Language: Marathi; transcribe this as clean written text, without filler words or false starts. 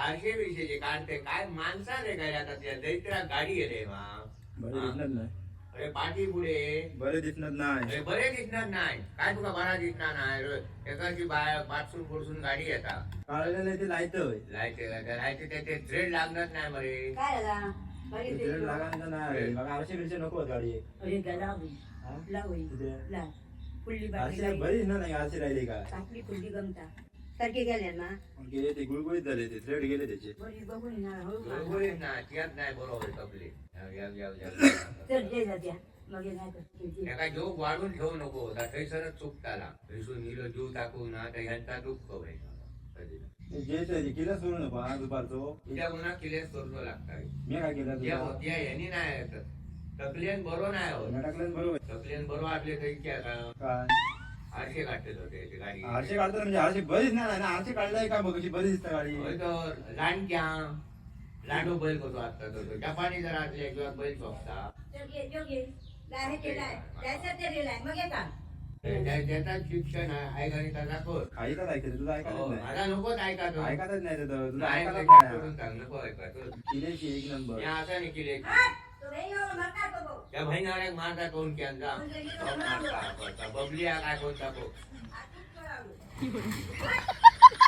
आरशे विषयी काढते काय माणसाने काय आता त्या दैत्रात गाडी गेले बरे दिसणार नाही. अरे पाठी पुढे बरे दिसणार नाही. अरे बरे दिसणार नाही काय तुका बरा दिसणार नाही एकाची पाचसून पुढसून गाडी येतात काढलेलं ते लायतोय. लायते त्याचे थ्रेड लागणार नाही मरे काय झाला? गाडी ते ते लागायचं नाही. बघा आरशे बिरशे नको गाडी. अरे गदा होई. ला होई. तिथे. ला. फुल्ली बाकी आरशे गाडी. बरी दिसणार नाही. आरशे राहिले का टाकली फुल्ली गमता. सारखे गेले ना. गेले ते गुळगुळीत झाले. ते थ्रेड गेले त्याचे. बरी बघून ना हळू बरोबर ना त्यात नाही बरोबर कपले चल जे जात्या. मग हे नाही तर एका जोक वाढून ठेवू नको होता थैसरच चुकताला थैसून हिलो जीव टाकून ना तर ह्यांचा दुःख व्हायचा जे ते किल्ला सोडू नको हा दुपारचो. उद्या पुन्हा किलेच करू लागतात मी काय केलं तुला? होत्या यांनी नाही तकलेन बरो नाही होत मी टाकलं बरोबर. तकलेन बरो आपले तरी आता काय आरशे काढते होते ते गाडी आरशे काढतात म्हणजे आरशे बरी दिसणार नाही ना. आरशे काढलाय का बघ कशी बरी दिसतं गाडी. होय तर लांडक्या लांडो बैल कसो असता तो जपानी जर असले किंवा बैल चोपता चल घे जो घे. लाहे ते लाय. जायचं ते गेलाय. मग येता. त्याचं शिक्षण आहे गणिताचा कोर्स ऐकत ऐकत तुझं ऐकत नाही. मला नकोच ऐका तो ऐकतच नाही तर तुला नाही ऐकायला ते काय करून सांग नको ऐका तो किल्ल्याची एक नंबर. मी असं नाही केले तो नाही हो मका तो भाऊ. त्या बहिणाला एक मारता कोण केंद्रा बबली काय कोणता आतून पळालो.